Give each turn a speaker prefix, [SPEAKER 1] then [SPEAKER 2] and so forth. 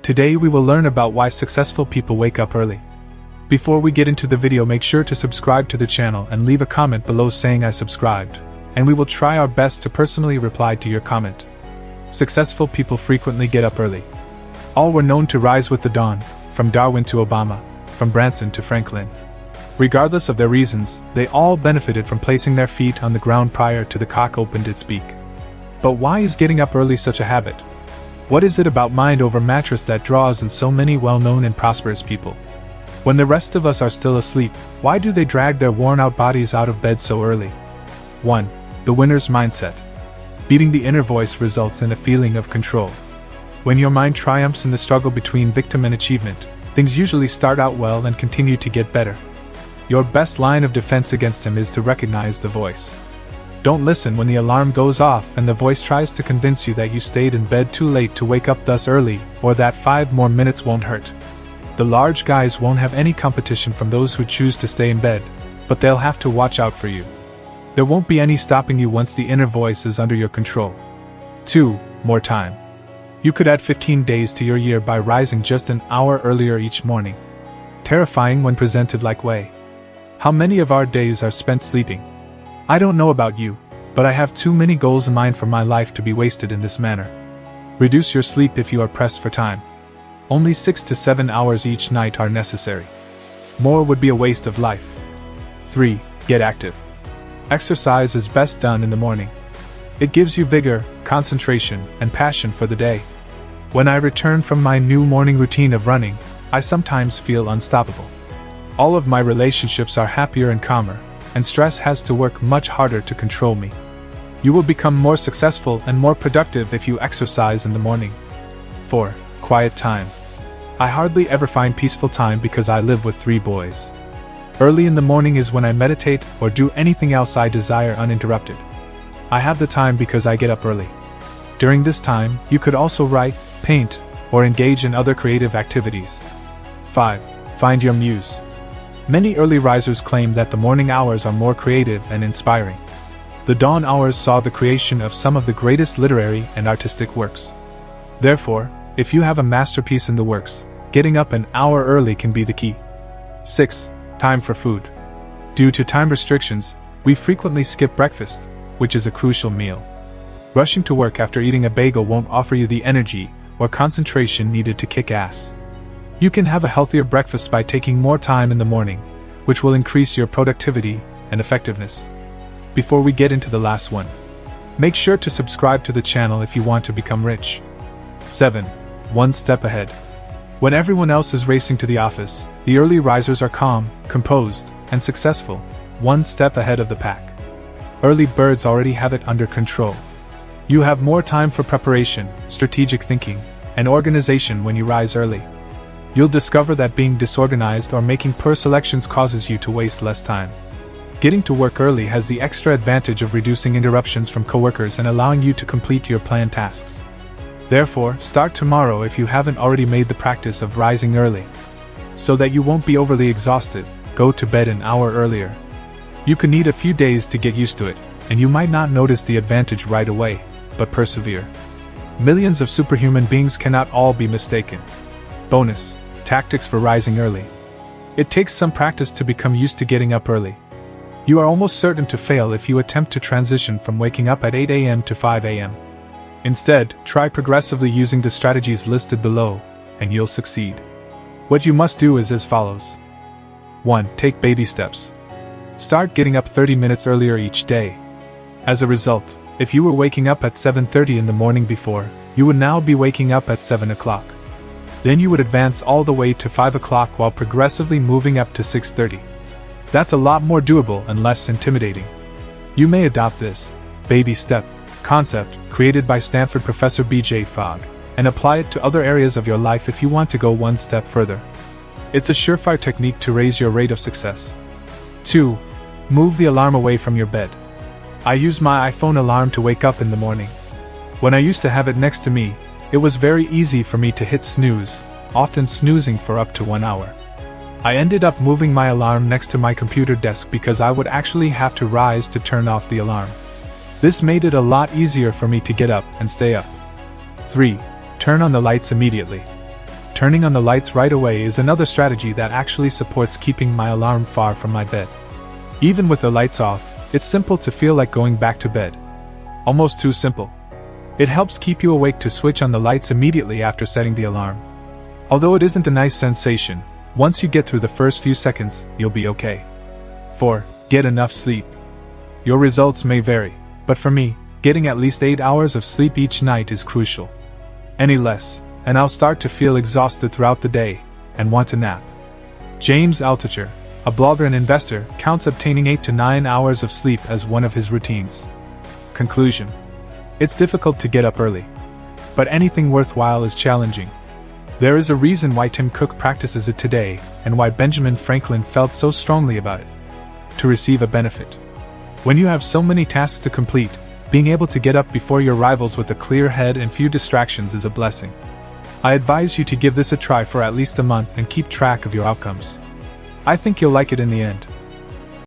[SPEAKER 1] Today we will learn about why successful people wake up early. Before we get into the video, make sure to subscribe to the channel and leave a comment below saying I subscribed, and we will try our best to personally reply to your comment. Successful people frequently get up early. All were known to rise with the dawn, from Darwin to Obama, from Branson to Franklin. Regardless of their reasons, they all benefited from placing their feet on the ground prior to the cock opened its beak. But why is getting up early such a habit? What is it about mind over mattress that draws in so many well-known and prosperous people? When the rest of us are still asleep, why do they drag their worn-out bodies out of bed so early? 1. The winner's mindset. Beating the inner voice results in a feeling of control. When your mind triumphs in the struggle between victim and achievement, things usually start out well and continue to get better. Your best line of defense against him is to recognize the voice. Don't listen when the alarm goes off and the voice tries to convince you that you stayed in bed too late to wake up thus early, or that 5 more minutes won't hurt. The large guys won't have any competition from those who choose to stay in bed, but they'll have to watch out for you. There won't be any stopping you once the inner voice is under your control. 2. More time. You could add 15 days to your year by rising just an hour earlier each morning. Terrifying when presented like way. How many of our days are spent sleeping? I don't know about you, but I have too many goals in mind for my life to be wasted in this manner. Reduce your sleep if you are pressed for time. Only 6 to 7 hours each night are necessary. More would be a waste of life. 3. Get active. Exercise is best done in the morning. It gives you vigor, concentration, and passion for the day. When I return from my new morning routine of running, I sometimes feel unstoppable. All of my relationships are happier and calmer, and stress has to work much harder to control me. You will become more successful and more productive if you exercise in the morning. 4. Quiet time. I hardly ever find peaceful time because I live with 3 boys. Early in the morning is when I meditate or do anything else I desire uninterrupted. I have the time because I get up early. During this time, you could also write, paint, or engage in other creative activities. 5. Find your muse. Many early risers claim that the morning hours are more creative and inspiring. The dawn hours saw the creation of some of the greatest literary and artistic works. Therefore, if you have a masterpiece in the works, getting up an hour early can be the key. 6. Time for food. Due to time restrictions, we frequently skip breakfast, which is a crucial meal. Rushing to work after eating a bagel won't offer you the energy or concentration needed to kick ass. You can have a healthier breakfast by taking more time in the morning, which will increase your productivity and effectiveness. Before we get into the last one, make sure to subscribe to the channel if you want to become rich. 7. One step ahead. When everyone else is racing to the office, the early risers are calm, composed, and successful, one step ahead of the pack. Early birds already have it under control. You have more time for preparation, strategic thinking, and organization when you rise early. You'll discover that being disorganized or making poor selections causes you to waste less time. Getting to work early has the extra advantage of reducing interruptions from coworkers and allowing you to complete your planned tasks. Therefore, start tomorrow if you haven't already made the practice of rising early. So that you won't be overly exhausted, go to bed an hour earlier. You could need a few days to get used to it, and you might not notice the advantage right away, but persevere. Millions of superhuman beings cannot all be mistaken. Bonus. Tactics for rising early. It takes some practice to become used to getting up early. You are almost certain to fail if you attempt to transition from waking up at 8 a.m. to 5 a.m. Instead, try progressively using the strategies listed below, and you'll succeed. What you must do is as follows. 1. Take baby steps. Start getting up 30 minutes earlier each day. As a result, if you were waking up at 7:30 in the morning before, you would now be waking up at 7 o'clock. Then you would advance all the way to 5 o'clock while progressively moving up to 6:30. That's a lot more doable and less intimidating. You may adopt this baby step concept, created by Stanford Professor B.J. Fogg, and apply it to other areas of your life if you want to go one step further. It's a surefire technique to raise your rate of success. 2. Move the alarm away from your bed. I use my iPhone alarm to wake up in the morning. When I used to have it next to me, it was very easy for me to hit snooze, often snoozing for up to 1 hour. I ended up moving my alarm next to my computer desk because I would actually have to rise to turn off the alarm. This made it a lot easier for me to get up and stay up. 3. Turn on the lights immediately. Turning on the lights right away is another strategy that actually supports keeping my alarm far from my bed. Even with the lights off, it's simple to feel like going back to bed. Almost too simple. It helps keep you awake to switch on the lights immediately after setting the alarm. Although it isn't a nice sensation, once you get through the first few seconds, you'll be okay. 4. Get enough sleep. Your results may vary, but for me, getting at least 8 hours of sleep each night is crucial. Any less, and I'll start to feel exhausted throughout the day and want to nap. James Altucher, a blogger and investor, counts obtaining 8 to 9 hours of sleep as one of his routines. Conclusion. It's difficult to get up early. But anything worthwhile is challenging. There is a reason why Tim Cook practices it today, and why Benjamin Franklin felt so strongly about it. To receive a benefit. When you have so many tasks to complete, being able to get up before your rivals with a clear head and few distractions is a blessing. I advise you to give this a try for at least a month and keep track of your outcomes. I think you'll like it in the end.